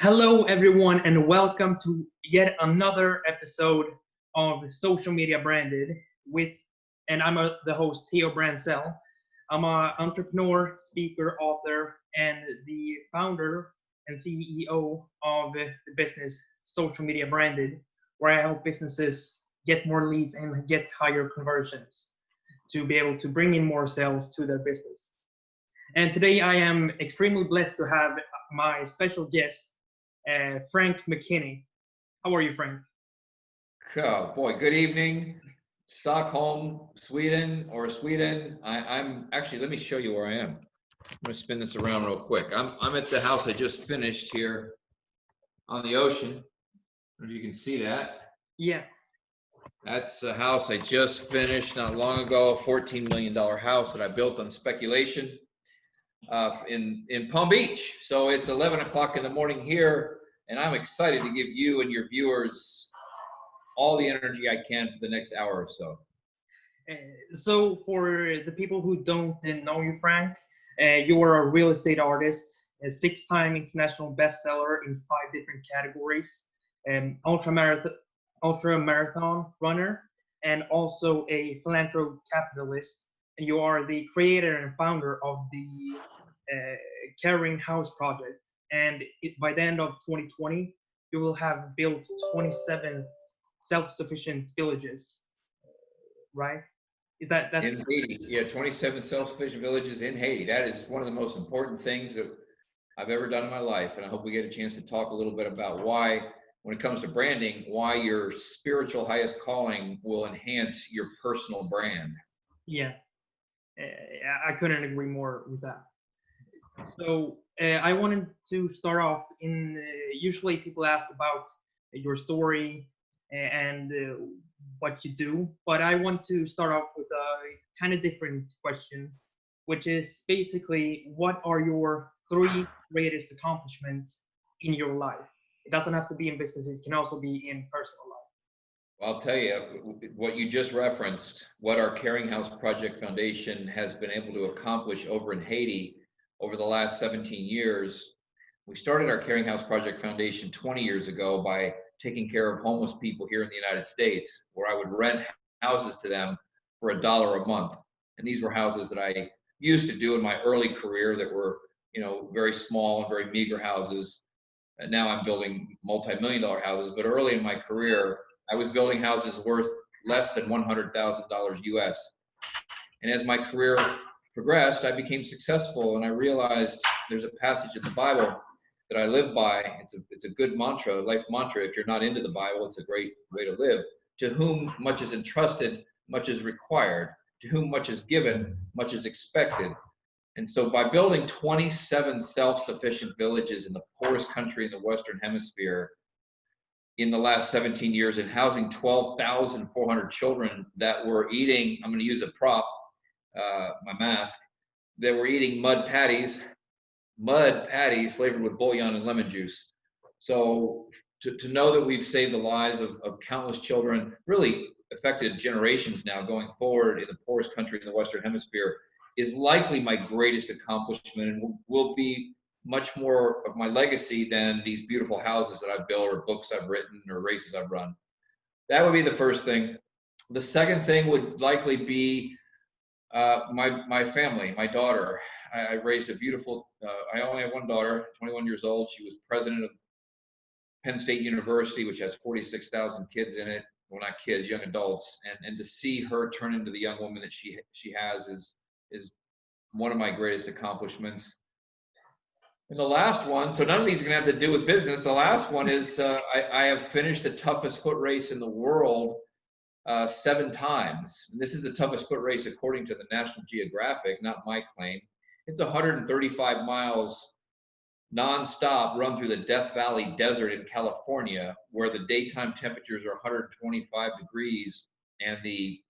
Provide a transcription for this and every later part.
Hello, everyone, and welcome to yet another episode of Social Media Branded with, and the host Theo Bransell. I'm an entrepreneur, speaker, author, and the founder and CEO of the business Social Media Branded, where I help businesses get more leads and get higher conversions to be able to bring in more sales to their business. And today I am extremely blessed to have my special guest, Frank McKinny. How are you, Frank? Oh boy, good evening, Stockholm, Sweden, or Sweden. I'm actually, let me show you where I am. I'm gonna spin this around real quick. I'm at the house I just finished here on the ocean. I don't know if you can see that. Yeah. That's a house I just finished not long ago, a $14 million house that I built on speculation in Palm Beach. So it's 11 o'clock in the morning here, and I'm excited to give you and your viewers all the energy I can for the next hour or so. So, for the people who don't know you, Frank, you are a real estate artist, a six-time international bestseller in five different categories, ultra marathon runner, and also a philanthropic capitalist. And you are the creator and founder of the Caring House Project. And by the end of 2020, you will have built 27 self-sufficient villages, right? That's In Haiti, yeah, 27 self-sufficient villages in Haiti. That is one of the most important things that I've ever done in my life. And I hope we get a chance to talk a little bit about why, when it comes to branding, why your spiritual highest calling will enhance your personal brand. yeah. I couldn't agree more with that. So I wanted to start off in. Usually, people ask about your story and what you do, but I want to start off with a kind of different question, which is basically, what are your three greatest accomplishments in your life? It doesn't have to be in business; it can also be in personal life. Well, I'll tell you what you just referenced, what our Caring House Project Foundation has been able to accomplish over in Haiti over the last 17 years. We started our Caring House Project Foundation 20 years ago by taking care of homeless people here in the United States, where I would rent houses to them for $1 a month. And these were houses that I used to do in my early career that were, very small and very meager houses. And now I'm building multi-million dollar houses. But early in my career, I was building houses worth less than $100,000 US. And as my career progressed, I became successful, and I realized there's a passage in the Bible that I live by. It's a good mantra, life mantra. If you're not into the Bible, it's a great way to live. To whom much is entrusted, much is required. To whom much is given, much is expected. And so by building 27 self-sufficient villages in the poorest country in the Western Hemisphere in the last 17 years and housing 12,400 children that were eating, I'm going to use a prop, my mask, that were eating mud patties flavored with bouillon and lemon juice. So to know that we've saved the lives of countless children, really affected generations now going forward in the poorest country in the Western Hemisphere, is likely my greatest accomplishment and will be much more of my legacy than these beautiful houses that I've built or books I've written or races I've run. That would be the first thing. The second thing would likely be my family, my daughter. I raised a beautiful, I only have one daughter, 21 years old. She was president of Penn State University, which has 46,000 kids in it. Well, not kids, young adults. And to see her turn into the young woman that she has is one of my greatest accomplishments. And the last one, so none of these are going to have to do with business. The last one is I have finished the toughest foot race in the world 7 times. And this is the toughest foot race according to the National Geographic, not my claim. It's 135 miles nonstop run through the Death Valley Desert in California, where the daytime temperatures are 125 degrees and the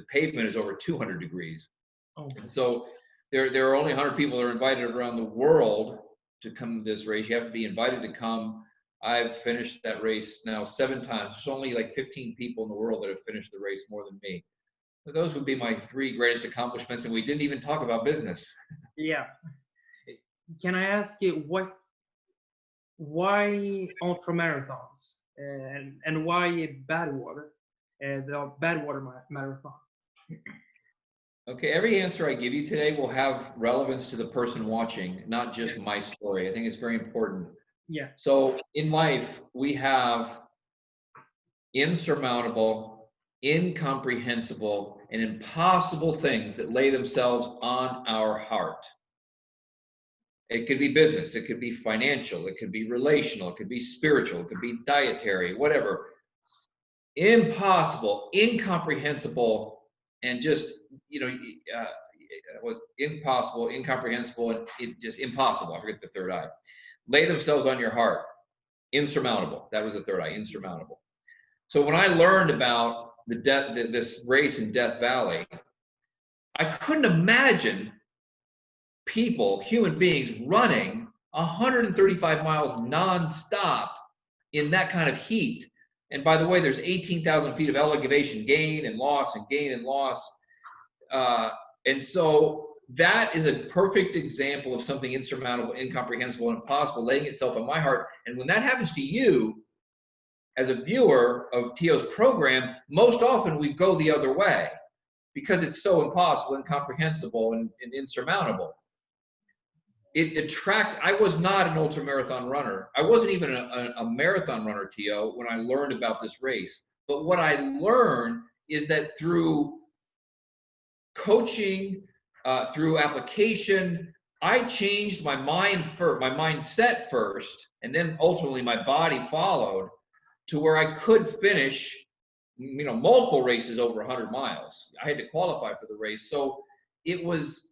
pavement is over 200 degrees. Oh. And so there are only 100 people that are invited around the world to come to this race. You have to be invited to come. I've finished that race now 7 times. There's only like 15 people in the world that have finished the race more than me. So those would be my 3 greatest accomplishments, and we didn't even talk about business. Yeah. Can I ask you why ultra marathons and why Badwater, the Badwater marathon? Okay, every answer I give you today will have relevance to the person watching, not Yeah, just my story. I think it's very important. yeah, So in life, we have insurmountable, incomprehensible, and impossible things that lay themselves on our heart. It could be business, it could be financial, it could be relational, it could be spiritual, it could be dietary, whatever. Impossible, incomprehensible, and just, you know, impossible, incomprehensible, and just impossible. I forget the third I. Lay themselves on your heart. Insurmountable. That was the third I, insurmountable. So when I learned about this race in Death Valley, I couldn't imagine people, human beings, running 135 miles nonstop in that kind of heat. And by the way, there's 18,000 feet of elevation gain and loss and gain and loss. And so that is a perfect example of something insurmountable, incomprehensible, and impossible laying itself on my heart. And when that happens to you, as a viewer of Tio's program, most often we go the other way because it's so impossible, incomprehensible, and insurmountable. I was not an ultra marathon runner. I wasn't even a marathon runner, Tio, when I learned about this race. But what I learned is that through coaching, through application, I changed my mindset first, and then ultimately my body followed to where I could finish, multiple races over 100 miles. I had to qualify for the race. So it was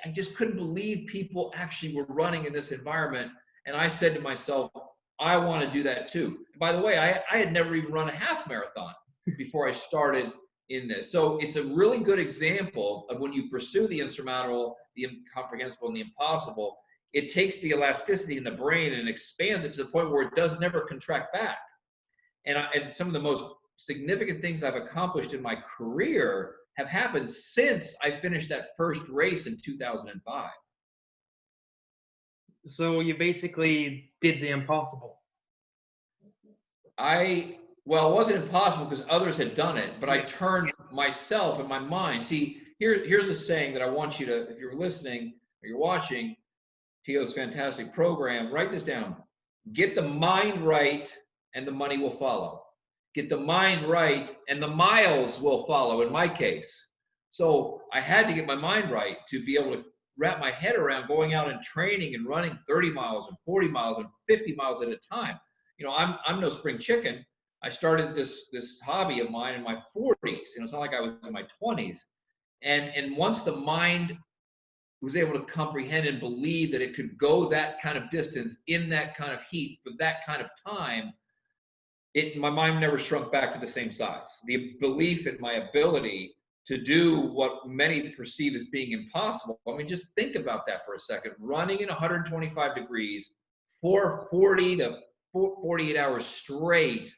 I just couldn't believe people actually were running in this environment. And I said to myself, I want to do that too. By the way, I had never even run a half marathon before I started in this. So it's a really good example of when you pursue the insurmountable, the incomprehensible, and the impossible, it takes the elasticity in the brain and expands it to the point where it does never contract back. And some of the most significant things I've accomplished in my career have happened since I finished that first race in 2005. So you basically did the impossible. Well, it wasn't impossible because others had done it, but I turned myself and my mind. See, here's a saying that I want you to, if you're listening or you're watching Tio's fantastic program, write this down. Get the mind right and the money will follow. Get the mind right and the miles will follow in my case. So I had to get my mind right to be able to wrap my head around going out and training and running 30 miles and 40 miles and 50 miles at a time. I'm no spring chicken. I started this hobby of mine in my 40s. It's not like I was in my 20s. And once the mind was able to comprehend and believe that it could go that kind of distance in that kind of heat for that kind of time, my mind never shrunk back to the same size. The belief in my ability to do what many perceive as being impossible. I mean, just think about that for a second. Running in 125 degrees for 40 to 48 hours straight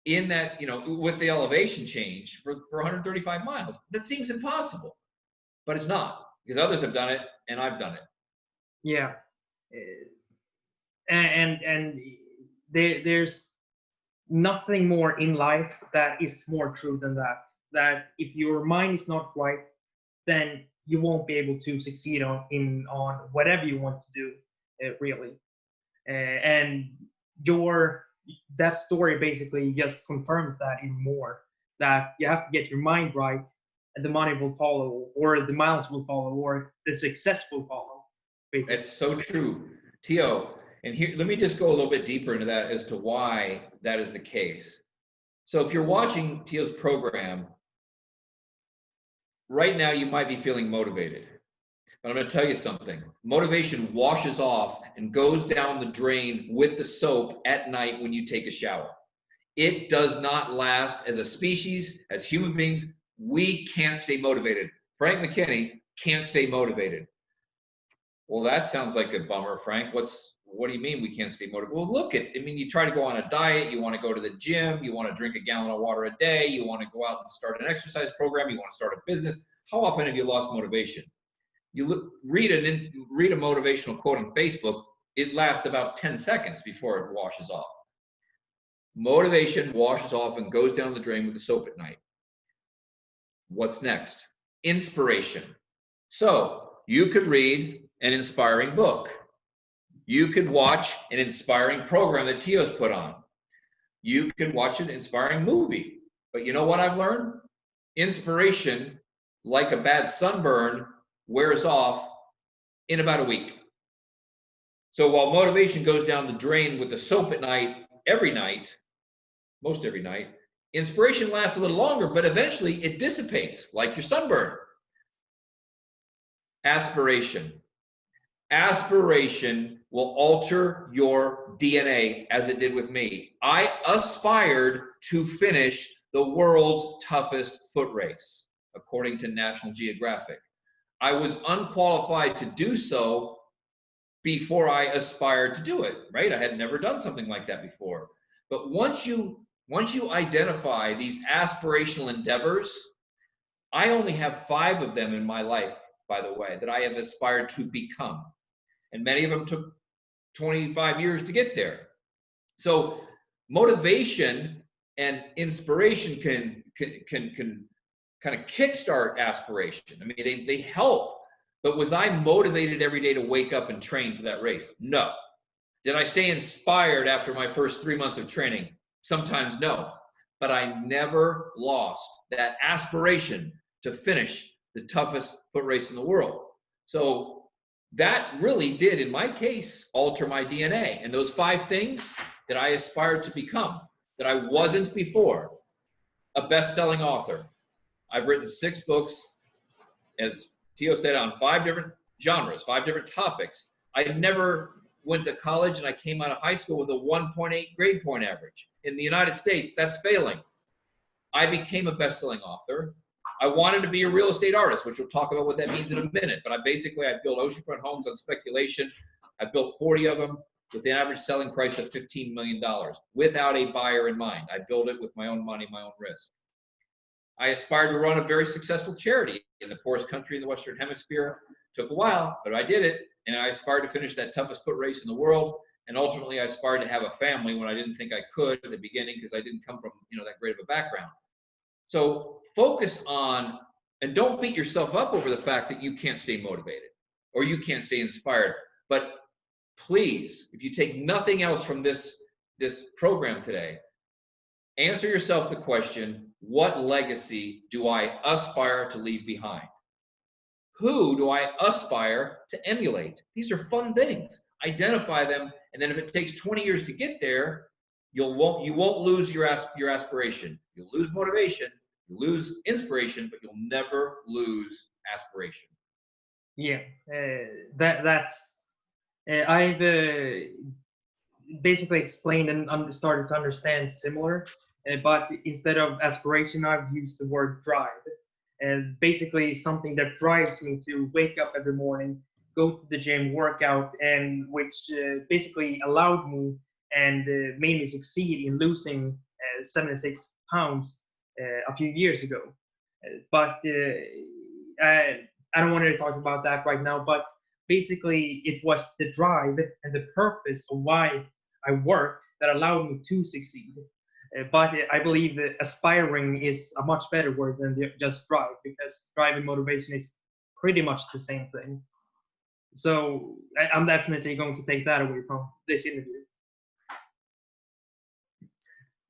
in that, with the elevation change for 135 miles. That seems impossible, but it's not, because others have done it and I've done it. Yeah. And there's nothing more in life that is more true than that if your mind is not right, then you won't be able to succeed on whatever you want to do, really. And that story basically just confirms that even more, that you have to get your mind right and the money will follow, or the miles will follow, or the success will follow, basically. That's so true, Tio. And here, let me just go a little bit deeper into that as to why that is the case. So if you're watching Tio's program, right now you might be feeling motivated. But I'm going to tell you something. Motivation washes off and goes down the drain with the soap at night when you take a shower. It does not last. As a species, as human beings, we can't stay motivated. Frank McKinny can't stay motivated. Well, that sounds like a bummer, Frank. What do you mean we can't stay motivated? Well, you try to go on a diet, you want to go to the gym, you want to drink a gallon of water a day, you want to go out and start an exercise program, you want to start a business. How often have you lost motivation? You read a motivational quote on Facebook, it lasts about 10 seconds before it washes off. Motivation washes off and goes down the drain with the soap at night. What's next? Inspiration. So you could read an inspiring book. You could watch an inspiring program that Tio's put on. You could watch an inspiring movie. But you know what I've learned? Inspiration, like a bad sunburn, wears off in about a week. So while motivation goes down the drain with the soap at night, every night, most every night, inspiration lasts a little longer, but eventually it dissipates, like your sunburn. Aspiration. Aspiration will alter your DNA as it did with me. I aspired to finish the world's toughest foot race, according to National Geographic. I was unqualified to do so before I aspired to do it, right? I had never done something like that before. But once you identify these aspirational endeavors, I only have 5 of them in my life, by the way, that I have aspired to become. And many of them took 25 years to get there. So motivation and inspiration can kind of kickstart aspiration. I mean, they help. But was I motivated every day to wake up and train for that race? No. Did I stay inspired after my first 3 months of training? Sometimes no. But I never lost that aspiration to finish the toughest foot race in the world. So that really did, in my case, alter my DNA. And those 5 things that I aspired to become, that I wasn't before: a best-selling author. I've written 6 books, as Tio said, on 5 different genres, 5 different topics. I never went to college and I came out of high school with a 1.8 grade point average. In the United States, that's failing. I became a best-selling author. I wanted to be a real estate artist, which we'll talk about what that means in a minute. But I built oceanfront homes on speculation. I built 40 of them with an average selling price of $15 million without a buyer in mind. I built it with my own money, my own risk. I aspired to run a very successful charity in the poorest country in the Western Hemisphere. Took a while, but I did it. And I aspired to finish that toughest foot race in the world. And ultimately, I aspired to have a family when I didn't think I could at the beginning, because I didn't come from that great of a background. So focus on, and don't beat yourself up over the fact that you can't stay motivated or you can't stay inspired. But please, if you take nothing else from this program today, answer yourself the question: what legacy do I aspire to leave behind? Who do I aspire to emulate? These are fun things. Identify them, and then if it takes 20 years to get there, you won't lose your aspiration. You'll lose motivation, you lose inspiration, but you'll never lose aspiration. Yeah, that's I've basically explained and started to understand similar, but instead of aspiration, I've used the word drive. And basically something that drives me to wake up every morning, go to the gym, work out, and which basically allowed me and made me succeed in losing 76 pounds a few years ago. But I don't want to talk about that right now, but basically it was the drive and the purpose of why I worked that allowed me to succeed. But I believe that aspiring is a much better word than just drive, because drive and motivation is pretty much the same thing. So I'm definitely going to take that away from this interview.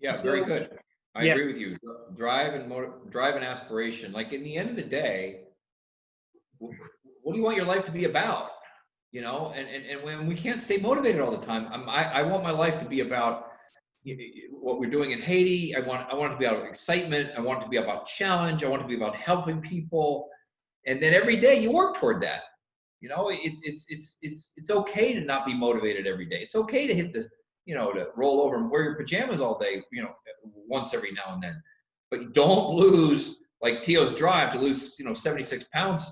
Yeah, very good. I agree with you. Drive and aspiration. Like, in the end of the day, what do you want your life to be about? And when we can't stay motivated all the time, I want my life to be about what we're doing in Haiti. I want it to be about excitement. I want it to be about challenge. I want it to be about helping people. And then every day you work toward that. It's okay to not be motivated every day. It's okay to hit to roll over and wear your pajamas all day, once every now and then. But don't lose, like Tio's drive to lose, 76 pounds.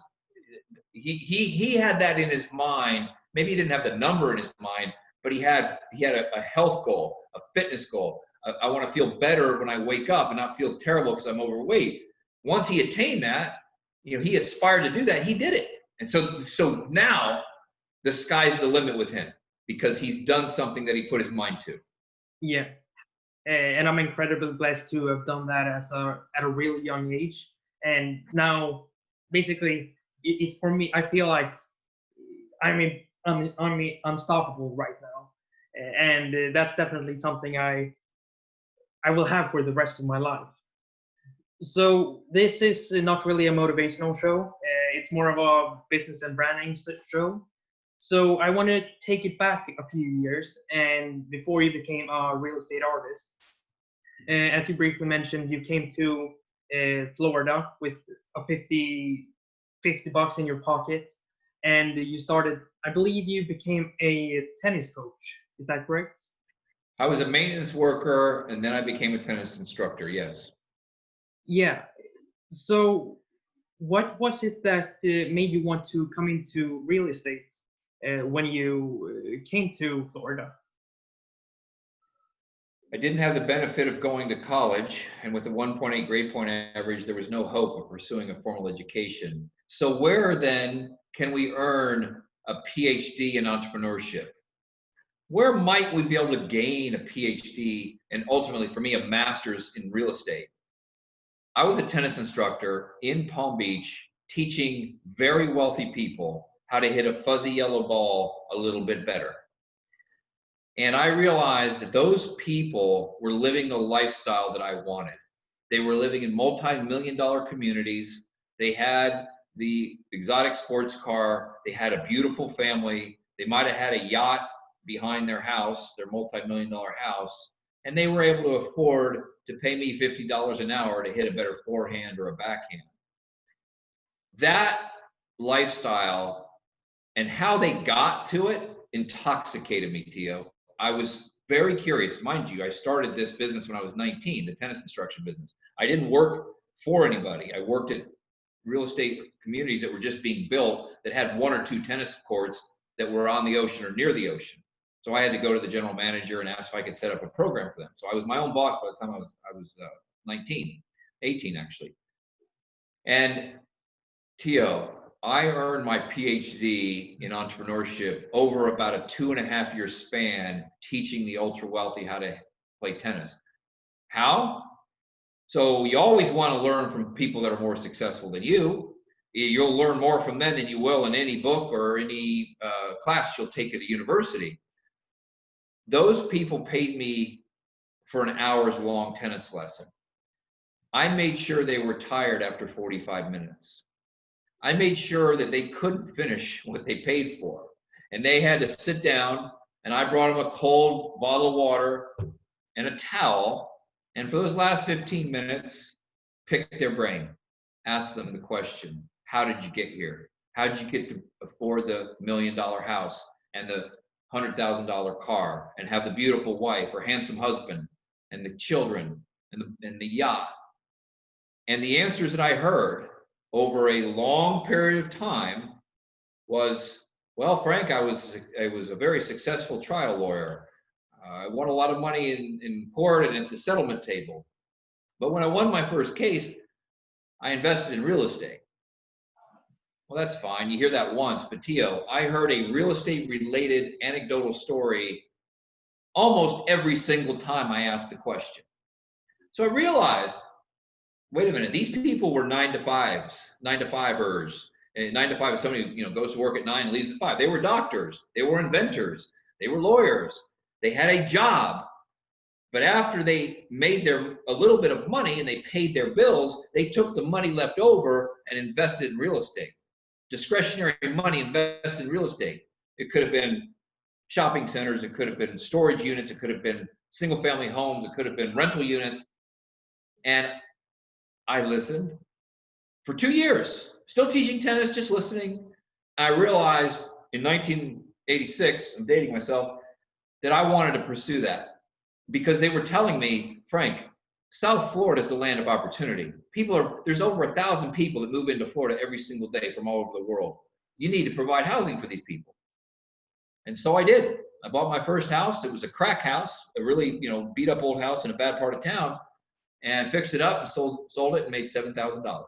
He had that in his mind. Maybe he didn't have the number in his mind, but he had a health goal, a fitness goal. I want to feel better when I wake up and not feel terrible because I'm overweight. Once he attained that, he aspired to do that. He did it. And so now the sky's the limit with him. because he's done something that he put his mind to. Yeah. And I'm incredibly blessed to have done that at a really young age. And now, basically, it's for me. I feel like I'm unstoppable right now, and that's definitely something I will have for the rest of my life. So this is not really a motivational show. It's more of a business and branding show. So I want to take it back a few years, and before you became a real estate artist, as you briefly mentioned, you came to Florida with a 50 bucks in your pocket, and you started. I believe you became a tennis coach. Is that correct? I was a maintenance worker, and then I became a tennis instructor. Yes. Yeah. So, what was it that made you want to come into real estate when you came to Florida? I didn't have the benefit of going to college, and with a 1.8 grade point average, there was no hope of pursuing a formal education. So, where then can we earn a PhD in entrepreneurship? Where might we be able to gain a PhD and ultimately, for me, a master's in real estate? I was a tennis instructor in Palm Beach teaching very wealthy people how to hit a fuzzy yellow ball a little bit better. And I realized that those people were living the lifestyle that I wanted. They were living in multi-million-dollar communities. They had the exotic sports car. They had a beautiful family. They might have had a yacht behind their house, their multi-million-dollar house. And they were able to afford to pay me $50 an hour to hit a better forehand or a backhand. That lifestyle and how they got to it intoxicated me, Tio. I was very curious. Mind you, I started this business when I was 19, the tennis instruction business. I didn't work for anybody. I worked at real estate communities that were just being built that had one or two tennis courts that were on the ocean or near the ocean. So I had to go to the general manager and ask if I could set up a program for them. So I was my own boss by the time I was 19, 18 actually. And Tio, I earned my PhD in entrepreneurship over about a 2.5 year span teaching the ultra wealthy how to play tennis. How? So you always want to learn from people that are more successful than you. You'll learn more from them than you will in any book or any class you'll take at a university. Those people paid me for an hour's long tennis lesson. I made sure they were tired after 45 minutes. I made sure that they couldn't finish what they paid for. And they had to sit down, and I brought them a cold bottle of water and a towel. And for those last 15 minutes, pick their brain, ask them the question, how did you get here? How did you get to afford the $1 million house and the $100,000 car and have the beautiful wife or handsome husband and the children and the yacht? And the answers that I heard over a long period of time was, well, Frank, I was a very successful trial lawyer. I won a lot of money in court and at the settlement table. But when I won my first case, I invested in real estate. Well, that's fine. You hear that once, but Tio, I heard a real estate related anecdotal story almost every single time I asked the question. So I realized, wait a minute, these people were 9-to-5ers. And 9 to 5 is somebody who goes to work at 9 and leaves at 5. They were doctors, they were inventors, they were lawyers, they had a job. But after they made a little bit of money and they paid their bills, they took the money left over and invested in real estate. Discretionary money invested in real estate. It could have been shopping centers, it could have been storage units, it could have been single family homes, it could have been rental units. And I listened for 2 years, still teaching tennis, just listening. I realized in 1986, I'm dating myself, that I wanted to pursue that because they were telling me, Frank, South Florida is the land of opportunity. There's over 1,000 people that move into Florida every single day from all over the world. You need to provide housing for these people. And so I did. I bought my first house. It was a crack house, a really, beat up old house in a bad part of town, and fixed it up and sold it and made $7,000.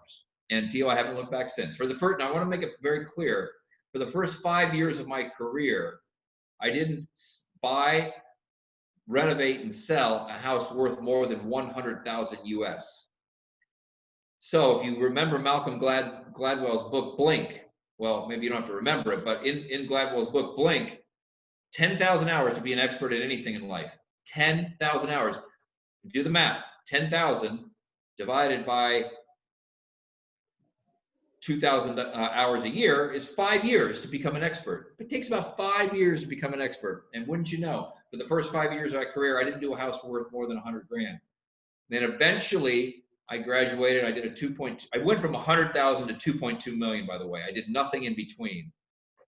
And Tio, I haven't looked back since. And I want to make it very clear, for the first 5 years of my career, I didn't buy, renovate, and sell a house worth more than 100,000 US. So if you remember Malcolm Gladwell's book, Blink, well, maybe you don't have to remember it, but in Gladwell's book, Blink, 10,000 hours to be an expert at anything in life. 10,000 hours. Do the math. 10,000 divided by 2,000 hours a year is 5 years to become an expert. It takes about 5 years to become an expert. And wouldn't you know, for the first 5 years of my career, I didn't do a house worth more than 100 grand. Then eventually I graduated. I did a 2.2. I went from 100,000 to 2.2 million, by the way. I did nothing in between.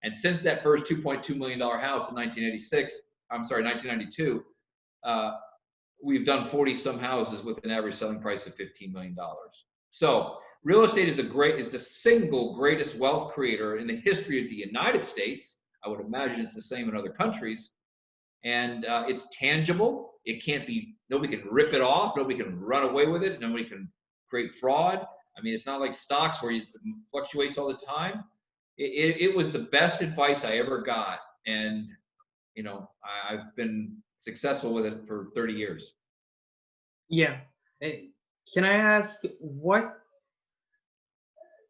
And since that first $2.2 million house in 1992, we've done 40 some houses with an average selling price of $15 million. So real estate is the single greatest wealth creator in the history of the United States. I would imagine it's the same in other countries. And it's tangible. It can't be, nobody can rip it off. Nobody can run away with it. Nobody can create fraud. I mean, it's not like stocks where it fluctuates all the time. It was the best advice I ever got. And, you know, I've been successful with it for 30 years. Yeah. Can I ask, what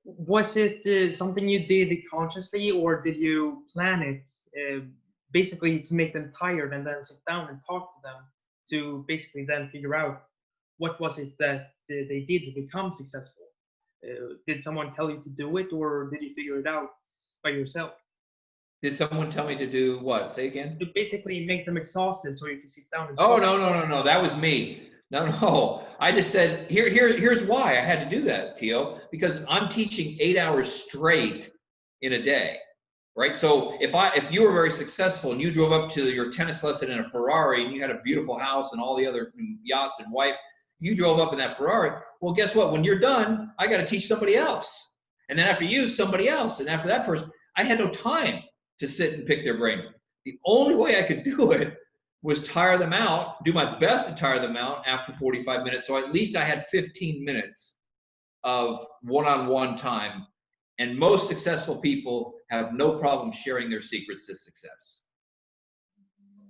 was it, something you did consciously, or did you plan it basically to make them tired and then sit down and talk to them to basically then figure out what was it that they did to become successful? Did someone tell you to do it, or did you figure it out by yourself? Did someone tell me to do what? Say again? To basically make them exhausted so you can sit down and Oh, talk. no. That was me. No. I just said, here's why I had to do that, Tio, because I'm teaching 8 hours straight in a day, right? So if you were very successful and you drove up to your tennis lesson in a Ferrari and you had a beautiful house and all the other yachts and wife, you drove up in that Ferrari. Well, guess what? When you're done, I got to teach somebody else. And then after you, somebody else. And after that person, I had no time to sit and pick their brain. The only way I could do it was tire them out, do my best to tire them out after 45 minutes. So at least I had 15 minutes of one-on-one time. And most successful people have no problem sharing their secrets to success.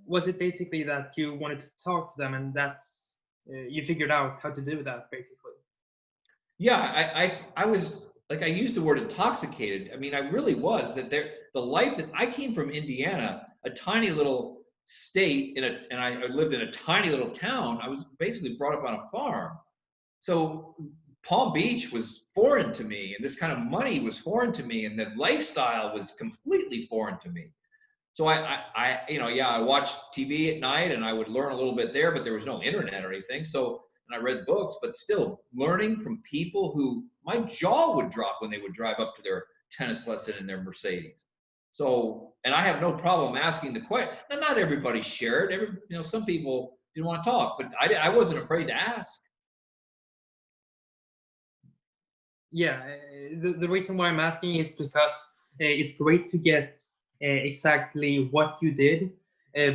Was it basically that you wanted to talk to them, and that's you figured out how to do that, basically? Yeah, I was, like, I used the word intoxicated. I mean, I really was. The life that I came from, Indiana, a tiny little state, and I lived in a tiny little town. I was basically brought up on a farm. So Palm Beach was foreign to me, and this kind of money was foreign to me, and the lifestyle was completely foreign to me. So I watched TV at night, and I would learn a little bit there, but there was no internet or anything. So, and I read books, but still learning from people who my jaw would drop when they would drive up to their tennis lesson in their Mercedes. So, and I have no problem asking the question. Now, not everybody shared. Some people didn't want to talk, but I wasn't afraid to ask. Yeah, the reason why I'm asking is because it's great to get exactly what you did,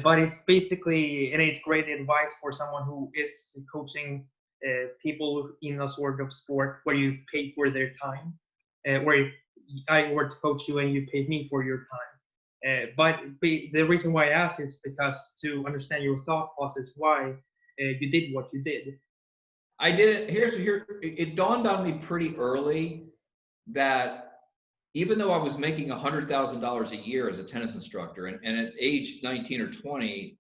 but it's basically, and it's great advice for someone who is coaching people in a sort of sport where you pay for their time, where I were to coach you and you paid me for your time. But the reason why I ask is because to understand your thought process, why you did what you did. I did it. It dawned on me pretty early that even though I was making $100,000 a year as a tennis instructor, and at age 19 or 20,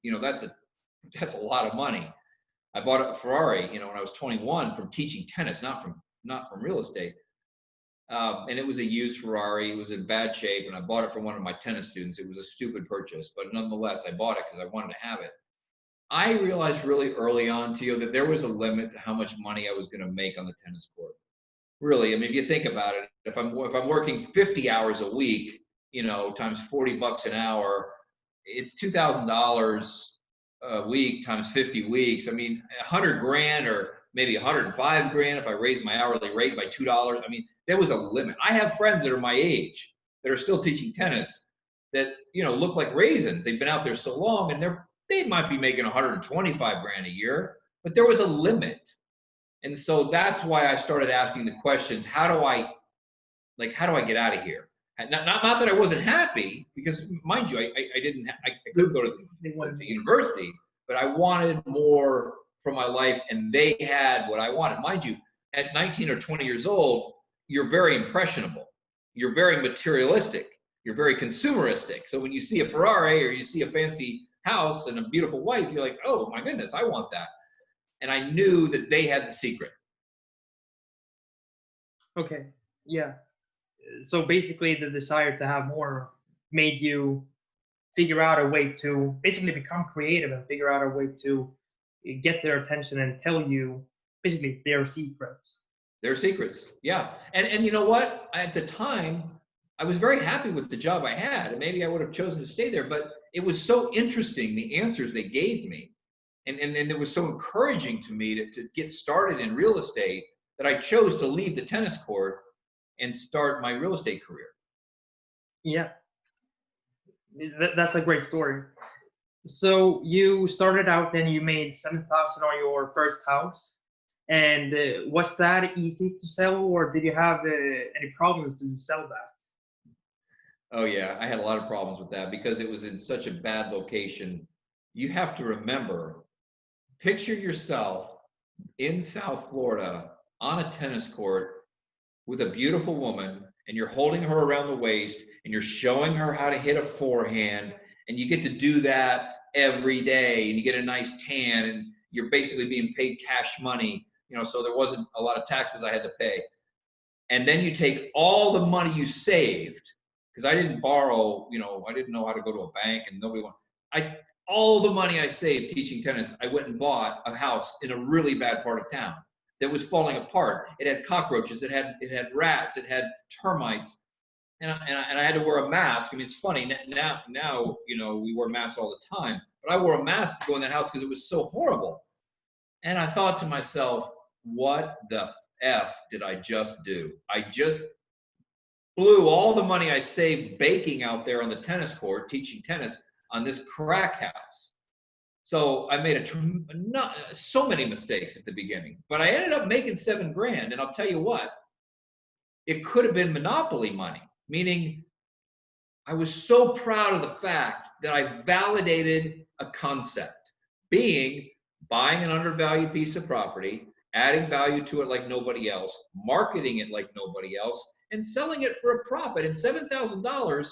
that's a lot of money. I bought a Ferrari, when I was 21 from teaching tennis, not from real estate. And it was a used Ferrari. It was in bad shape, and I bought it from one of my tennis students. It was a stupid purchase, but nonetheless, I bought it because I wanted to have it. I realized really early on, Tio, that there was a limit to how much money I was going to make on the tennis court. Really, I mean, if you think about it, if I'm working 50 hours a week, times $40 an hour, it's $2,000 a week times 50 weeks. I mean, 100 grand or maybe 105 grand if I raise my hourly rate by $2. I mean, there was a limit. I have friends that are my age that are still teaching tennis that look like raisins. They've been out there so long, and they might be making 125 grand a year, but there was a limit. And so that's why I started asking the questions, how do I get out of here? Not that I wasn't happy, because mind you, I couldn't go to university, but I wanted more from my life, and they had what I wanted. Mind you, at 19 or 20 years old, you're very impressionable. You're very materialistic. You're very consumeristic. So when you see a Ferrari or you see a fancy house and a beautiful wife, you're like, oh my goodness, I want that. And I knew that they had the secret. Okay, yeah. So basically, the desire to have more made you figure out a way to basically become creative and figure out a way to get their attention and tell you basically their secrets. Their secrets, yeah. And you know what? At the time, I was very happy with the job I had, and maybe I would have chosen to stay there, but it was so interesting, the answers they gave me. And it was so encouraging to me to get started in real estate that I chose to leave the tennis court and start my real estate career. Yeah, that's a great story. So you started out, then you made 7,000 on your first house, and was that easy to sell, or did you have any problems to sell that? Oh yeah, I had a lot of problems with that because it was in such a bad location. You have to remember, picture yourself in South Florida on a tennis court with a beautiful woman, and you're holding her around the waist and you're showing her how to hit a forehand, and you get to do that every day, and you get a nice tan, and you're basically being paid cash money, so there wasn't a lot of taxes I had to pay. And then you take all the money you saved, because I didn't borrow, I didn't know how to go to a bank, and nobody wanted, all the money I saved teaching tennis, I went and bought a house in a really bad part of town that was falling apart. It had cockroaches, it had rats, it had termites, and I had to wear a mask. I mean, it's funny now we wear masks all the time, but I wore a mask to go in that house because it was so horrible. And I thought to myself, what the F did I just do? I just blew all the money I saved baking out there on the tennis court, teaching tennis, on this crack house. So I made not so many mistakes at the beginning, but I ended up making $7,000. And I'll tell you what, it could have been monopoly money, meaning I was so proud of the fact that I validated a concept, being buying an undervalued piece of property, adding value to it like nobody else, marketing it like nobody else, and selling it for a profit. And $7,000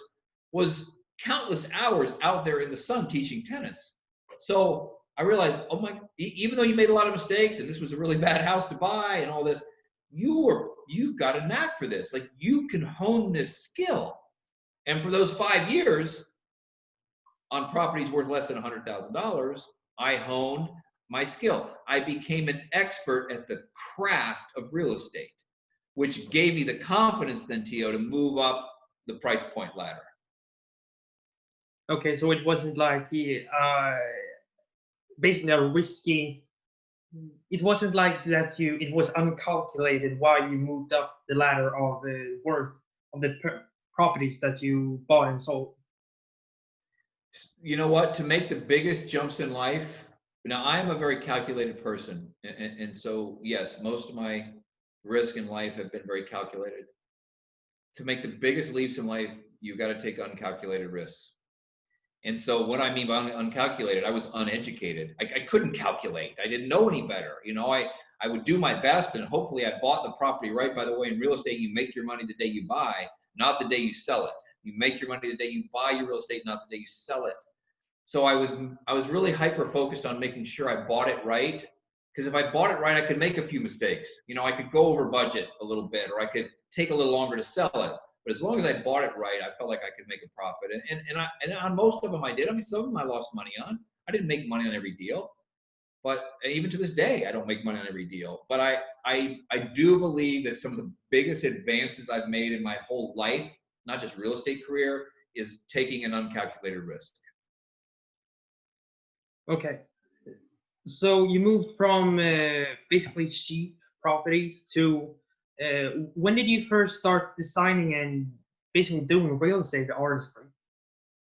was countless hours out there in the sun teaching tennis. So I realized, even though you made a lot of mistakes and this was a really bad house to buy and all this, you've got a knack for this. Like, you can hone this skill. And for those 5 years on properties worth less than $100,000, I honed my skill. I became an expert at the craft of real estate, which gave me the confidence then, Tio, to move up the price point ladder. Okay, so it wasn't like basically a risky. It wasn't like that. It was uncalculated why you moved up the ladder of the worth of the properties that you bought and sold. You know what? To make the biggest jumps in life. Now, I am a very calculated person, and so yes, most of my risk in life have been very calculated. To make the biggest leaps in life, you've got to take uncalculated risks. And so what I mean by uncalculated, I was uneducated. I couldn't calculate. I didn't know any better. I would do my best, and hopefully I bought the property right. By the way, in real estate, you make your money the day you buy, not the day you sell it. You make your money the day you buy your real estate, not the day you sell it. So I was really hyper focused on making sure I bought it right. Because if I bought it right, I could make a few mistakes. I could go over budget a little bit, or I could take a little longer to sell it. But as long as I bought it right, I felt like I could make a profit. And on most of them I did. I mean, some of them I lost money on. I didn't make money on every deal. But even to this day, I don't make money on every deal. But I do believe that some of the biggest advances I've made in my whole life, not just real estate career, is taking an uncalculated risk. Okay. So you moved from basically cheap properties to when did you first start designing and basically doing real estate artistry?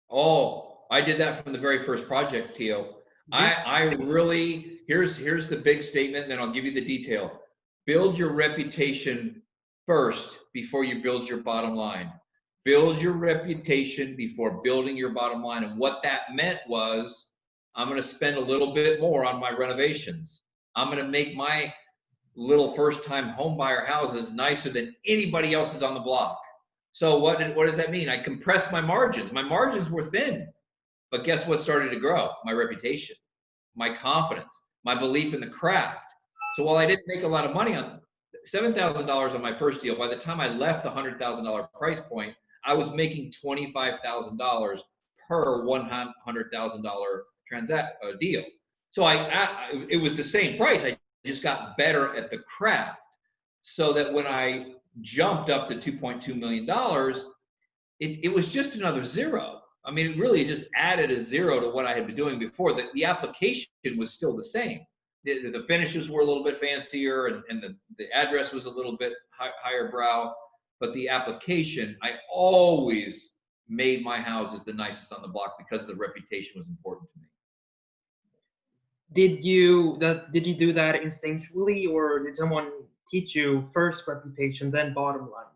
Oh, I did that from the very first project, Tio. I really, here's the big statement, and then I'll give you the detail. Build your reputation first before you build your bottom line. build your reputation before building your bottom line. And what that meant was, I'm going to spend a little bit more on my renovations. I'm going to make my little first-time home buyer houses nicer than anybody else's on the block. So what does that mean? I compressed my margins. My margins were thin, but guess what started to grow? My reputation, my confidence, my belief in the craft. So while I didn't make a lot of money on $7,000 on my first deal, by the time I left the $100,000 price point, I was making $25,000 per $100,000 deal. So it was the same price. I just got better at the craft, so that when I jumped up to $2.2 million, it was just another zero. I mean, it really just added a zero to what I had been doing before. The application was still the same. The finishes were a little bit fancier, and the address was a little bit higher brow, but the application, I always made my houses the nicest on the block because the reputation was important to me. Did you do that instinctually, or did someone teach you first reputation, then bottom line?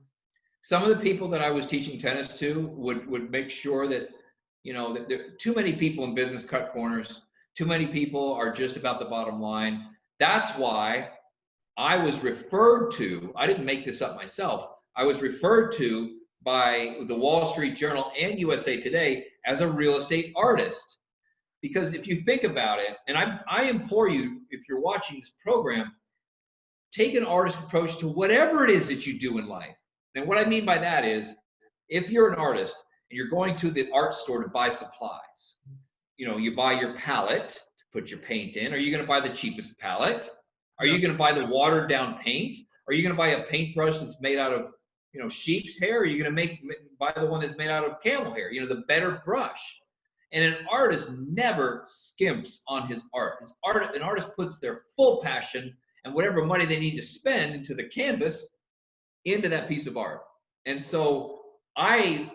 Some of the people that I was teaching tennis to would make sure that, that there too many people in business cut corners. Too many people are just about the bottom line. That's why I was referred to, I didn't make this up myself, I was referred to by the Wall Street Journal and USA Today as a real estate artist. Because if you think about it, and I implore you, if you're watching this program, take an artist approach to whatever it is that you do in life. And what I mean by that is, if you're an artist and you're going to the art store to buy supplies, you buy your palette to put your paint in. Are you going to buy the cheapest palette? Are you going to buy the watered down paint? Are you going to buy a paintbrush that's made out of, sheep's hair? Or are you going to buy the one that's made out of camel hair? The better brush. And an artist never skimps on his art. An artist puts their full passion and whatever money they need to spend into the canvas into that piece of art. And so I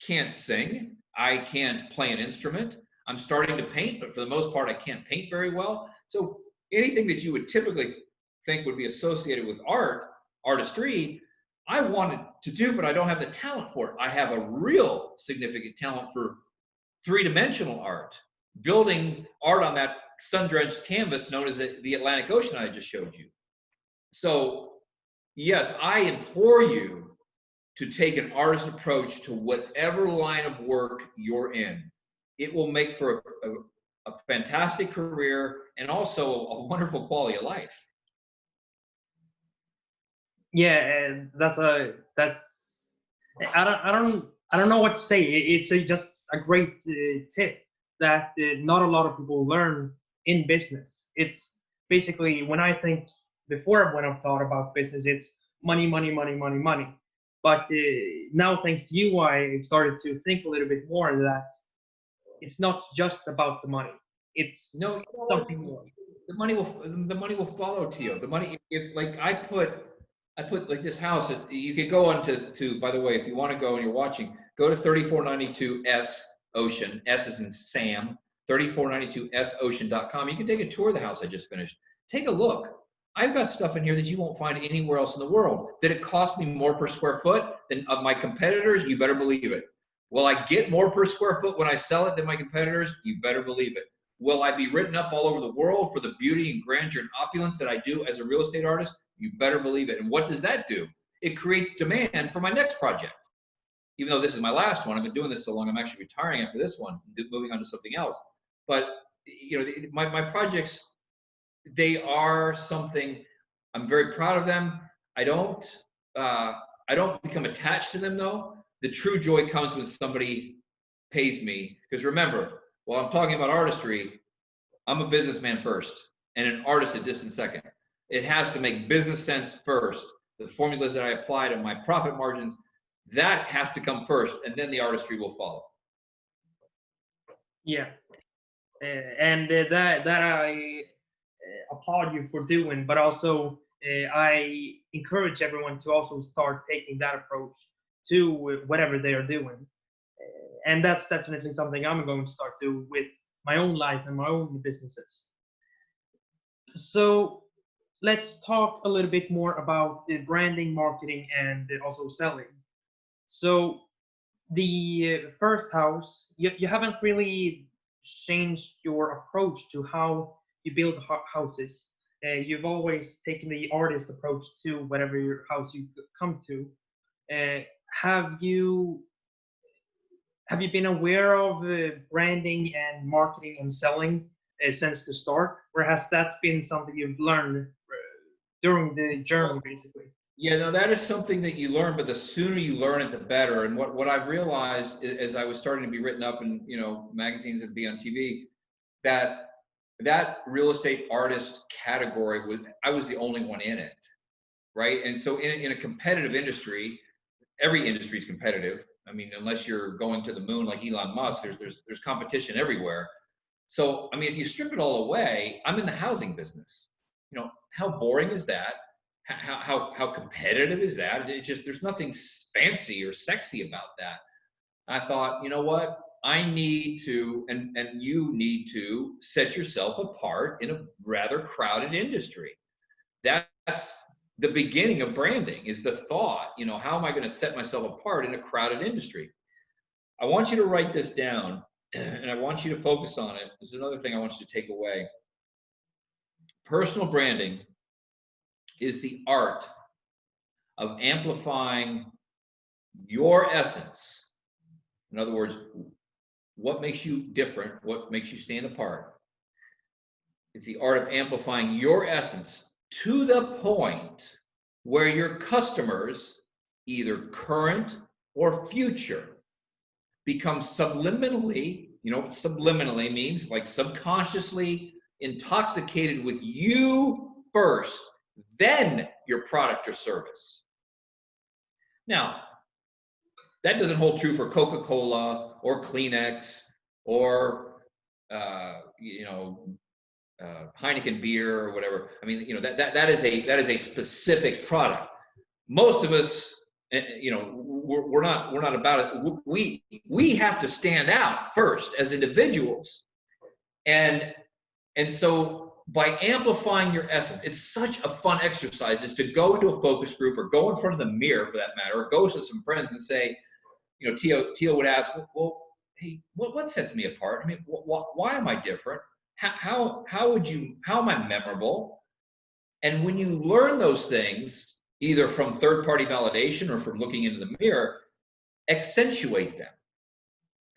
can't sing. I can't play an instrument. I'm starting to paint, but for the most part, I can't paint very well. So anything that you would typically think would be associated with artistry, I wanted to do, but I don't have the talent for it. I have a real significant talent for three-dimensional art, building art on that sun-drenched canvas known as the Atlantic Ocean I just showed you. So yes, I implore you to take an artist approach to whatever line of work you're in. It will make for a fantastic career and also a wonderful quality of life. Yeah, and that's I don't know what to say. It's just a great tip that not a lot of people learn in business. It's basically, when I think before, when I've thought about business, it's money, money, money, money, money. But now, thanks to you, I started to think a little bit more that it's not just about the money. It's something more. The money will follow, Tio. The money, if like I put like this house, you could go on to, by the way, if you want to go and you're watching, go to 3492 S Ocean, S is in Sam, 3492socean.com. You can take a tour of the house I just finished. Take a look. I've got stuff in here that you won't find anywhere else in the world. Did it cost me more per square foot than of my competitors? You better believe it. Will I get more per square foot when I sell it than my competitors? You better believe it. Will I be written up all over the world for the beauty and grandeur and opulence that I do as a real estate artist? You better believe it. And what does that do? It creates demand for my next project. Even though this is my last one, I've been doing this so long, I'm actually retiring after this one, moving on to something else. But my projects, they are something, I'm very proud of them. I don't become attached to them though. The true joy comes when somebody pays me. Because remember, while I'm talking about artistry, I'm a businessman first and an artist a distant second. It has to make business sense first. The formulas that I apply to my profit margins, that has to come first, and then the artistry will follow. Yeah, and that I applaud you for doing, but also I encourage everyone to also start taking that approach to whatever they are doing. And that's definitely something I'm going to start doing with my own life and my own businesses. So let's talk a little bit more about the branding, marketing, and also selling. So the first house, you haven't really changed your approach to how you build houses. You've always taken the artist approach to whatever your house you come to. Uh, have you have you been aware of branding and marketing and selling since the start, or has that been something you've learned during the journey, Well, basically? yeah, no, that is something that you learn, but the sooner you learn it, the better. And what I've realized as I was starting to be written up in, magazines and be on TV, that that real estate artist category I was the only one in it, right? And so in a competitive industry, every industry is competitive. I mean, unless you're going to the moon like Elon Musk, there's competition everywhere. So, I mean, if you strip it all away, I'm in the housing business. How boring is that? How competitive is that? It just, there's nothing fancy or sexy about that. I thought, you know what? I need to, and you need to set yourself apart in a rather crowded industry. That's the beginning of branding, is the thought, how am I going to set myself apart in a crowded industry? I want you to write this down and I want you to focus on it. There's another thing I want you to take away. Personal branding is the art of amplifying your essence. In other words, what makes you different? What makes you stand apart? It's the art of amplifying your essence to the point where your customers, either current or future, become subliminally, you know what subliminally means? Like subconsciously intoxicated with you first, then your product or service. Now, that doesn't hold true for Coca-Cola or Kleenex or, Heineken beer or whatever. I mean, that is a specific product. Most of us, we're not about it. We have to stand out first as individuals, and so by amplifying your essence, it's such a fun exercise. Is to go into a focus group or go in front of the mirror, for that matter, or go to some friends and say, Tio would ask, well, hey, what sets me apart? I mean, why am I different? How am I memorable? And when you learn those things, either from third-party validation or from looking into the mirror, accentuate them.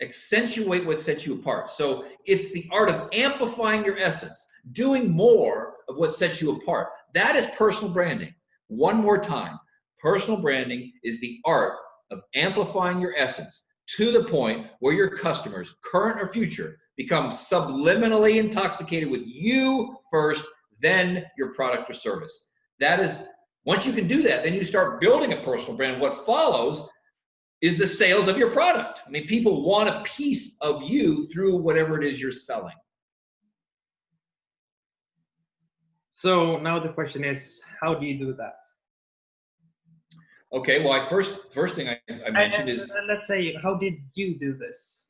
Accentuate what sets you apart. So it's the art of amplifying your essence, doing more of what sets you apart. That is personal branding. One more time. Personal branding is the art of amplifying your essence to the point where your customers, current or future, become subliminally intoxicated with you first, then your product or service. That is, once you can do that, then you start building a personal brand. What follows is the sales of your product. I mean, people want a piece of you through whatever it is you're selling. So now the question is, how do you do that? Okay, well, first thing I mentioned is, let's say, how did you do this?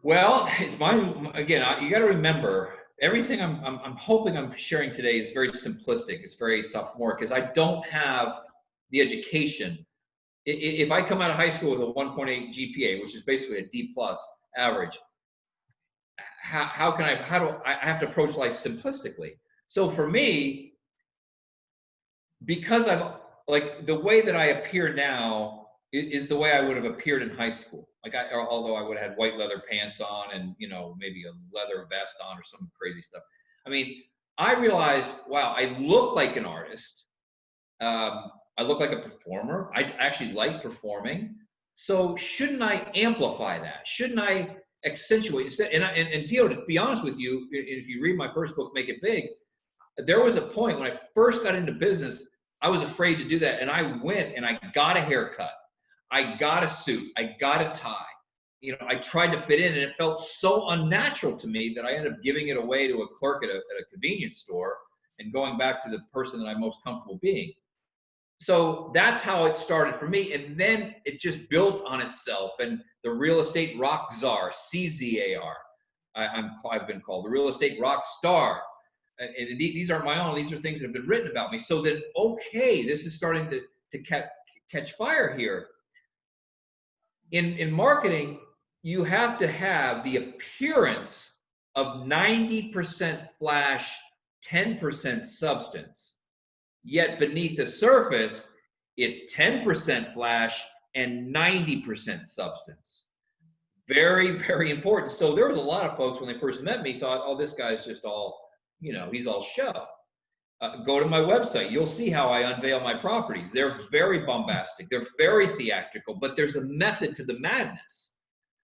well, it's mine again. You got to remember, everything I'm hoping I'm sharing today is very simplistic. It's very sophomoric because I don't have the education. If I come out of high school with a 1.8 GPA, which is basically a D plus average, how do I have to approach life simplistically? So for me, because like the way that I appear now is the way I would have appeared in high school. Although I would have had white leather pants on and, maybe a leather vest on or some crazy stuff. I mean, I realized, wow, I look like an artist. I look like a performer. I actually like performing. So shouldn't I amplify that? Shouldn't I accentuate? And Tio, to be honest with you, if you read my first book, Make It Big, there was a point when I first got into business, I was afraid to do that. And I went and I got a haircut. I got a suit. I got a tie. I tried to fit in and it felt so unnatural to me that I ended up giving it away to a clerk at a convenience store and going back to the person that I'm most comfortable being. So that's how it started for me. And then it just built on itself. And the real estate rock czar, CZAR, I've been called the real estate rock star. And these aren't my own. These are things that have been written about me. So that, okay, this is starting to catch fire here. In marketing, you have to have the appearance of 90% flash, 10% substance. Yet beneath the surface, it's 10% flash and 90% substance. Very, very important. So there was a lot of folks when they first met me thought, oh, this guy's just all, he's all show. Go to my website. You'll see how I unveil my properties. They're very bombastic. They're very theatrical, but there's a method to the madness.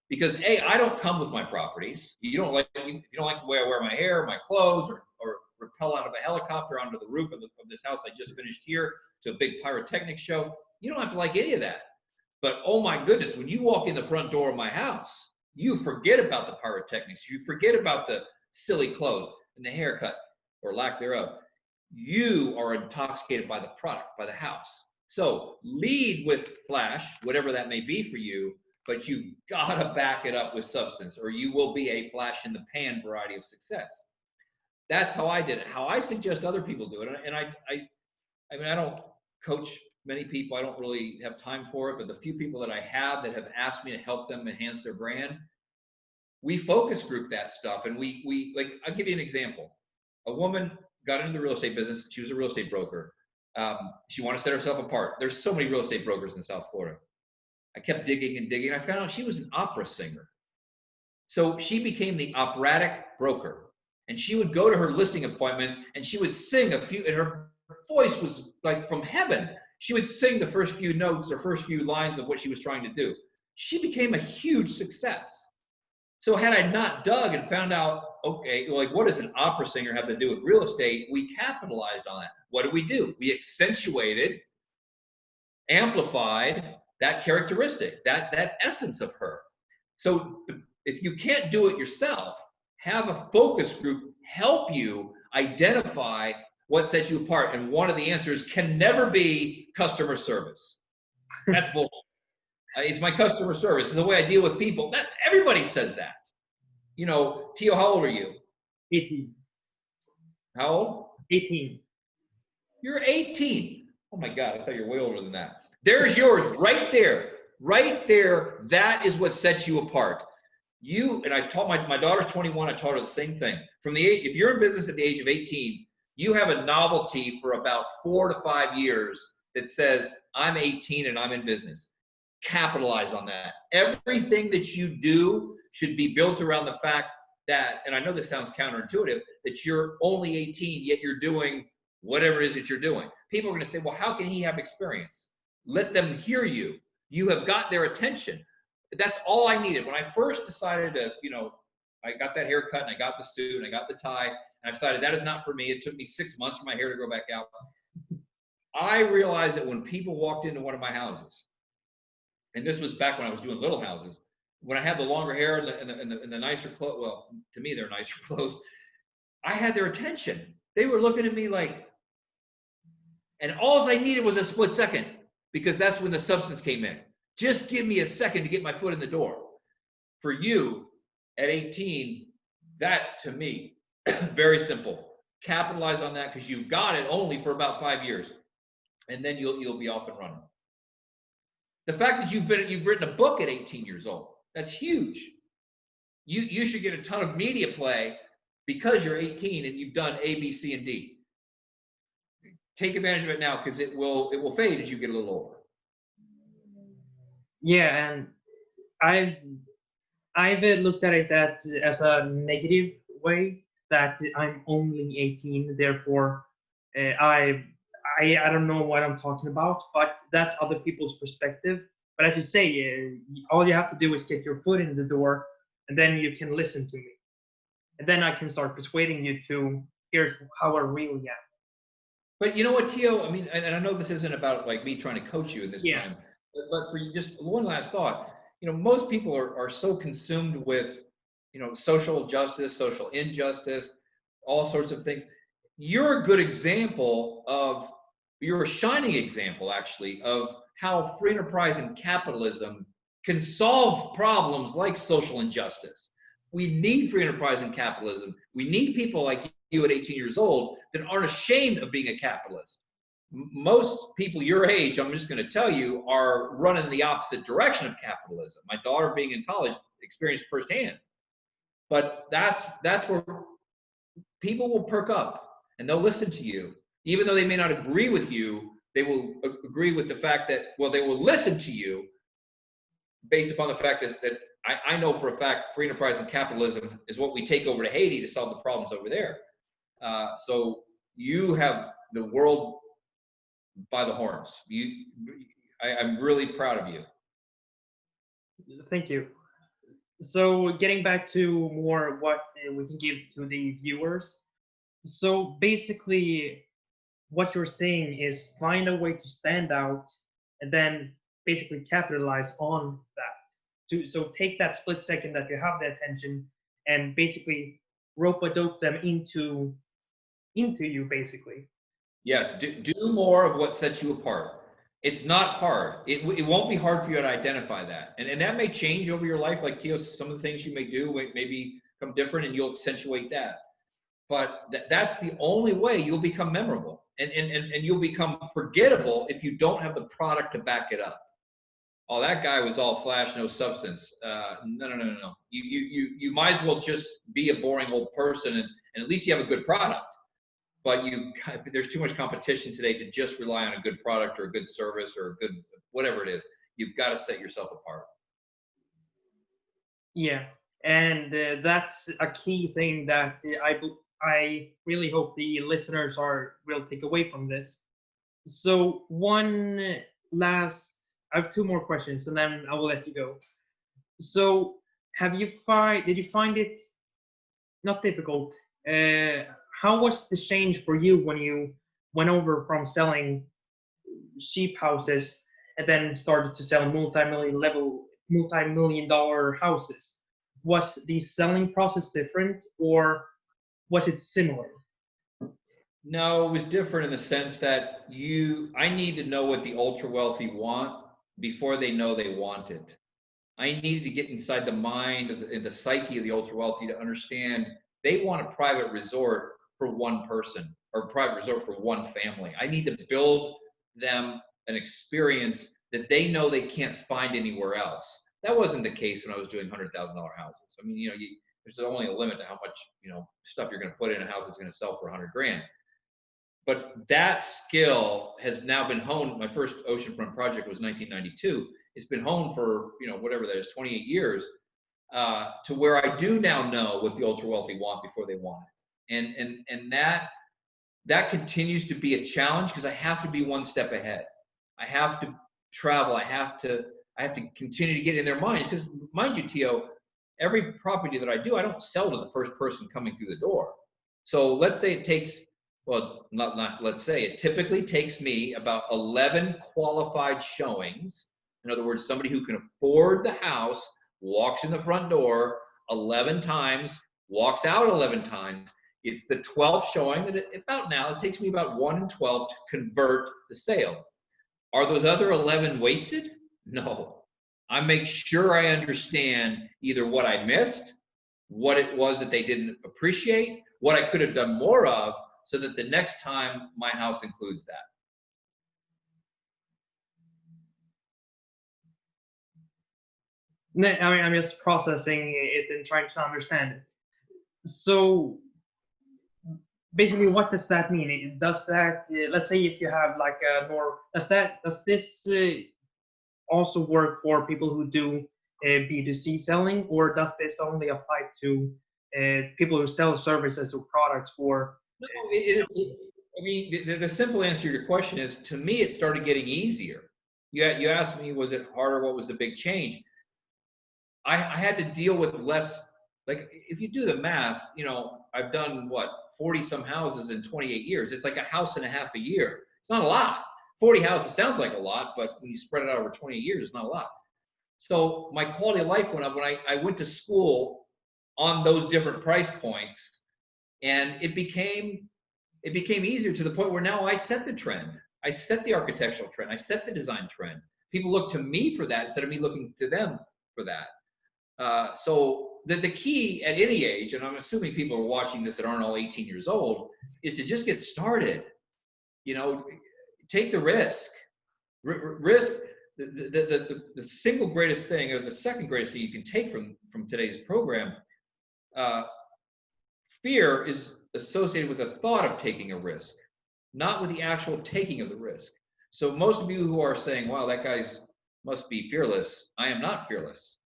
Because I don't come with my properties. You don't like the way I wear my hair, my clothes, or rappel out of a helicopter onto the roof of this house I just finished here to a big pyrotechnic show. You don't have to like any of that. But oh my goodness, when you walk in the front door of my house, you forget about the pyrotechnics. You forget about the silly clothes and the haircut or lack thereof. You are intoxicated by the product, by the house. So lead with flash, whatever that may be for you, but you gotta back it up with substance or you will be a flash in the pan variety of success. That's how I did it. How I suggest other people do it. And I mean, I don't coach many people. I don't really have time for it, but the few people that I have that have asked me to help them enhance their brand, we focus group that stuff. And we like, I'll give you an example. A woman got into the real estate business. She was a real estate broker. She wanted to set herself apart. There's so many real estate brokers in South Florida. I kept digging and digging. I found out she was an opera singer. So she became the operatic broker. And she would go to her listing appointments and she would sing a few, and her voice was like from heaven. She would sing the first few notes or first few lines of what she was trying to do. She became a huge success. So had I not dug and found out, okay, like what does an opera singer have to do with real estate? We capitalized on that. What did we do? We accentuated, amplified that characteristic, that essence of her. So if you can't do it yourself, have a focus group help you identify what sets you apart. And one of the answers can never be customer service. That's bullshit. It's my customer service. It's the way I deal with people. That everybody says that. Tio, how old are you? 18. How old? 18. You're 18. Oh my God, I thought you were way older than that. There's yours right there. Right there. That is what sets you apart. And I taught my daughter's 21. I taught her the same thing. If you're in business at the age of 18, you have a novelty for about 4 to 5 years that says, I'm 18 and I'm in business. Capitalize on that. Everything that you do should be built around the fact that, and I know this sounds counterintuitive, that you're only 18, yet you're doing whatever it is that you're doing. People are going to say, well, how can he have experience? Let them hear you. You have got their attention. That's all I needed. When I first decided to, I got that haircut and I got the suit and I got the tie and I decided that is not for me. It took me 6 months for my hair to grow back out. I realized that when people walked into one of my houses, and this was back when I was doing little houses, when I had the longer hair and the nicer clothes, well, to me, they're nicer clothes, I had their attention. They were looking at me like, and all I needed was a split second because that's when the substance came in. Just give me a second to get my foot in the door. For you, at 18, that to me, very simple. Capitalize on that because you've got it only for about 5 years. And then you'll be off and running. The fact that you've written a book at 18 years old, that's huge. You should get a ton of media play because you're 18 and you've done A, B, C, and D. Take advantage of it now because it will fade as you get a little older. Yeah, and I've looked at it as a negative way that I'm only 18, therefore I don't know what I'm talking about, but that's other people's perspective. But as you say, all you have to do is get your foot in the door, and then you can listen to me, and then I can start persuading you to here's how I really am. But you know what, Tio? I mean, and I know this isn't about like me trying to coach you in this time, but for you, just one last thought. Most people are so consumed with, social justice, social injustice, all sorts of things. You're a good example you're a shining example, actually, of how free enterprise and capitalism can solve problems like social injustice. We need free enterprise and capitalism. We need people like you at 18 years old that aren't ashamed of being a capitalist. most people your age, I'm just going to tell you, are running the opposite direction of capitalism. My daughter, being in college, experienced firsthand. But that's where people will perk up and they'll listen to you, even though they may not agree with you. They will agree with the fact that, well, they will listen to you based upon the fact that I know for a fact free enterprise and capitalism is what we take over to Haiti to solve the problems over there. So you have the world by the horns. I'm really proud of you. Thank you. So getting back to more what we can give to the viewers. So basically, what you're saying is find a way to stand out and then basically capitalize on that. So take that split second that you have the attention and basically rope-a-dope them into you basically. Yes, do more of what sets you apart. It's not hard. It won't be hard for you to identify that. And that may change over your life. Like Tio, some of the things you may do may become different and you'll accentuate that. But that's the only way you'll become memorable. And you'll become forgettable if you don't have the product to back it up. Oh, that guy was all flash, no substance. No. You might as well just be a boring old person and at least you have a good product. But there's too much competition today to just rely on a good product or a good service or a good whatever it is. You've got to set yourself apart. Yeah, and that's a key thing that I really hope the listeners will take away from this. So I have two more questions, and then I will let you go. So did you find it not difficult? How was the change for you when you went over from selling cheap houses and then started to sell multi-million dollar houses? Was the selling process different or was it similar? No, it was different in the sense that I need to know what the ultra wealthy want before they know they want it. I needed to get inside the mind and the psyche of the ultra wealthy to understand they want a private resort for one person or a private resort for one family. I need to build them an experience that they know they can't find anywhere else. That wasn't the case when I was doing $100,000 houses. I mean, there's only a limit to how much, stuff you're going to put in a house that's going to sell for 100 grand. But that skill has now been honed. My first oceanfront project was 1992. It's been honed for, whatever that is, 28 years, to where I do now know what the ultra wealthy want before they want it. And that continues to be a challenge because I have to be one step ahead. I have to travel. I have to continue to get in their minds because, mind you, Tio, every property that I do, I don't sell to the first person coming through the door. So let's say it takes, well, not let's say, it typically takes me about 11 qualified showings. In other words, somebody who can afford the house walks in the front door 11 times, walks out 11 times. It's the 12th showing that it takes me about 1 in 12 to convert the sale. Are those other 11 wasted? No. I make sure I understand either what I missed, what it was that they didn't appreciate, what I could have done more of, so that the next time my house includes that. No, I mean, I'm just processing it and trying to understand it. So basically, what does that mean? Does that, let's say if you have like a more, does this also work for people who do B2C selling, or does this only apply to people who sell services or products for? No, I mean, the simple answer to your question is, to me, it started getting easier. You asked me, was it harder? What was the big change? I had to deal with less. Like, if you do the math, I've done 40 some houses in 28 years. It's like a house and a half a year. It's not a lot. 40 houses sounds like a lot, but when you spread it out over 28 years, it's not a lot. So my quality of life went up when I went to school on those different price points, and it became easier to the point where now I set the trend. I set the architectural trend. I set the design trend. People look to me for that instead of me looking to them for that. So the key at any age, and I'm assuming people are watching this that aren't all 18 years old, is to just get started. take the risk. Risk, the single greatest thing, or the second greatest thing you can take from today's program, fear is associated with the thought of taking a risk, not with the actual taking of the risk. So most of you who are saying, wow, that guy's must be fearless, I am not fearless.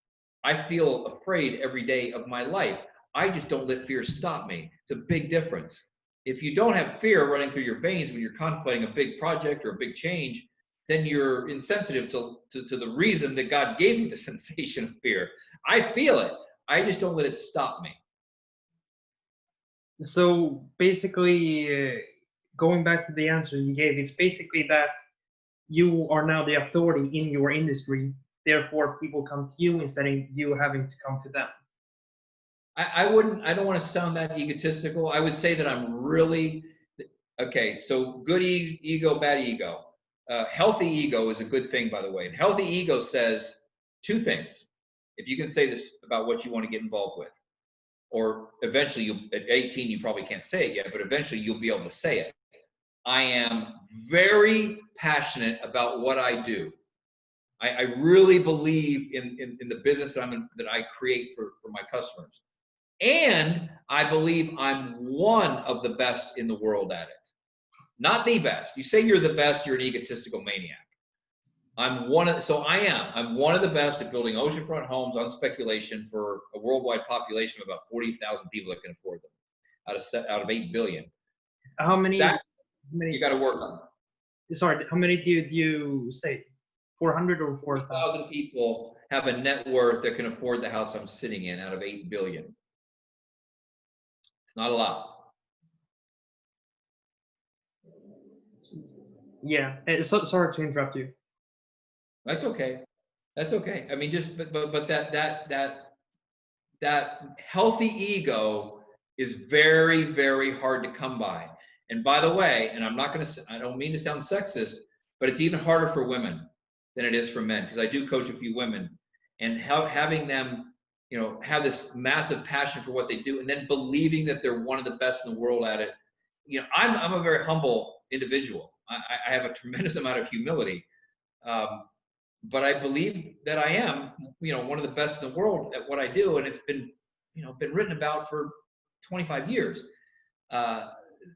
I feel afraid every day of my life. I just don't let fear stop me. It's a big difference. If you don't have fear running through your veins when you're contemplating a big project or a big change, then you're insensitive to the reason that God gave you the sensation of fear. I feel it. I just don't let it stop me. So basically, going back to the answer you gave, it's basically that you are now the authority in your industry. Therefore, people come to you instead of you having to come to them. I don't want to sound that egotistical. I would say that I'm really, okay, so good ego, bad ego. Healthy ego is a good thing, by the way. And healthy ego says two things. If you can say this about what you want to get involved with, or eventually at 18, you probably can't say it yet, but eventually you'll be able to say it. I am very passionate about what I do. I really believe in the business that I create for my customers. And I believe I'm one of the best in the world at it. Not the best. You say you're the best, you're an egotistical maniac. I'm one of the best at building oceanfront homes on speculation for a worldwide population of about 40,000 people that can afford them out of 8 billion. How many you got to work on? Sorry, how many do you say? 400 or 4,000? 4,000 people have a net worth that can afford the house I'm sitting in out of 8 billion. It's not a lot. Yeah. So sorry to interrupt you. That's okay. That's okay. I mean, just but that healthy ego is very, very hard to come by. And by the way, and I don't mean to sound sexist, but it's even harder for women than it is for men, because I do coach a few women, and having them, have this massive passion for what they do, and then believing that they're one of the best in the world at it. I'm a very humble individual. I have a tremendous amount of humility. But I believe that I am, one of the best in the world at what I do, and it's been, been written about for 25 years.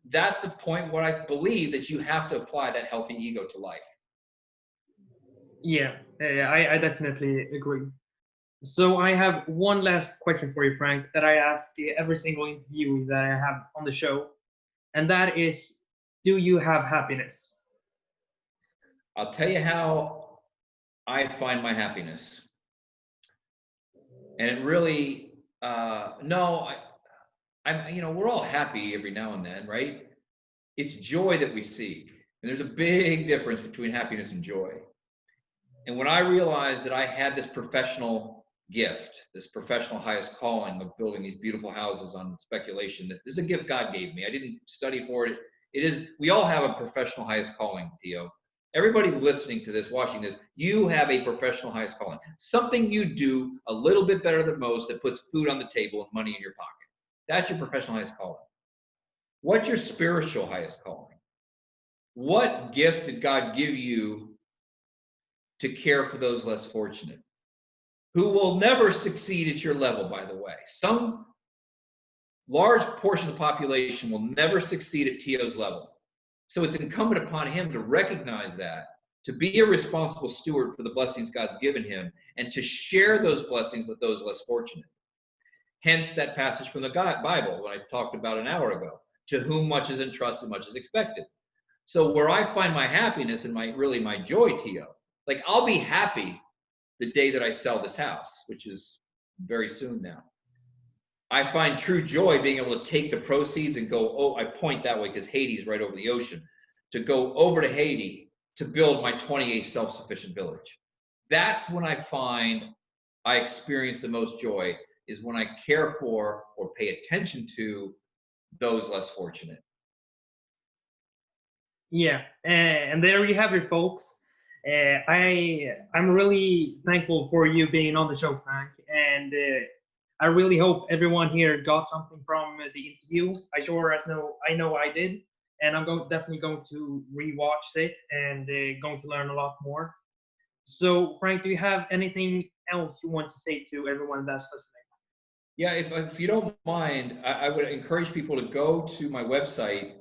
That's a point where I believe that you have to apply that healthy ego to life. Yeah, I definitely agree. So I have one last question for you, Frank, that I ask every single interview that I have on the show, and that is, do you have happiness? I'll tell you how I find my happiness. And it really, no, we're all happy every now and then, right? It's joy that we seek. And there's a big difference between happiness and joy. And when I realized that I had this professional gift, this professional highest calling of building these beautiful houses on speculation, that this is a gift God gave me. I didn't study for it. We all have a professional highest calling, Theo. Everybody listening to this, watching this, you have a professional highest calling. Something you do a little bit better than most that puts food on the table and money in your pocket. That's your professional highest calling. What's your spiritual highest calling? What gift did God give you to care for those less fortunate, who will never succeed at your level, by the way? Some large portion of the population will never succeed at Tio's level. So it's incumbent upon him to recognize that, to be a responsible steward for the blessings God's given him, and to share those blessings with those less fortunate. Hence that passage from the Bible when I talked about an hour ago, to whom much is entrusted, much is expected. So where I find my happiness and my joy, Tio, like I'll be happy the day that I sell this house, which is very soon now. I find true joy being able to take the proceeds and go, I point that way because Haiti's right over the ocean, to go over to Haiti to build my 28th self-sufficient village. That's when I find I experience the most joy, is when I care for or pay attention to those less fortunate. Yeah, and there you have it, folks. I'm really thankful for you being on the show, Frank, and I really hope everyone here got something from the interview. I know I did, and I'm definitely going to rewatch it and going to learn a lot more. So, Frank, do you have anything else you want to say to everyone that's listening? Yeah, if you don't mind, I would encourage people to go to my website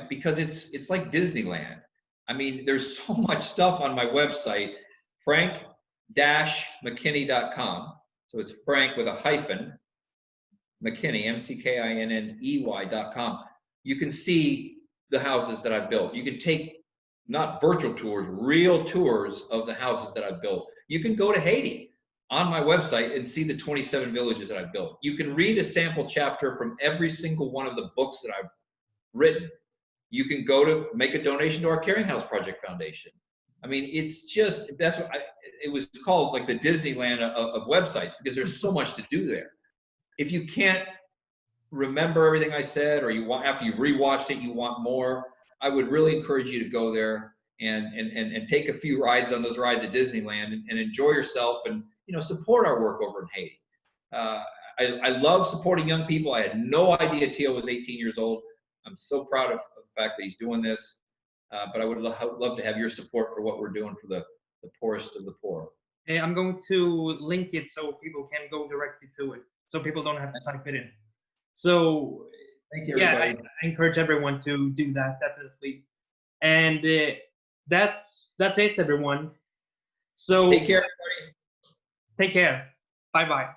because it's like Disneyland. I mean, there's so much stuff on my website, frank-mckinney.com. So it's Frank with a hyphen, McKinney, McKinney.com. You can see the houses that I've built. You can take not virtual tours, real tours of the houses that I've built. You can go to Haiti on my website and see the 27 villages that I've built. You can read a sample chapter from every single one of the books that I've written. You can go to make a donation to our Caring House Project Foundation. I mean, it's just, it was called like the Disneyland of websites because there's so much to do there. If you can't remember everything I said, or after you've rewatched it, you want more, I would really encourage you to go there and take a few rides on those rides at Disneyland and enjoy yourself and, support our work over in Haiti. I love supporting young people. I had no idea Tio was 18 years old. I'm so proud of the fact that he's doing this. But I would love to have your support for what we're doing for the poorest of the poor. Hey, I'm going to link it so people can go directly to it, so people don't have to type it in. So, thank you, yeah, everybody. I encourage everyone to do that, definitely. And that's it, everyone. So Take care, everybody. take care. Bye-bye.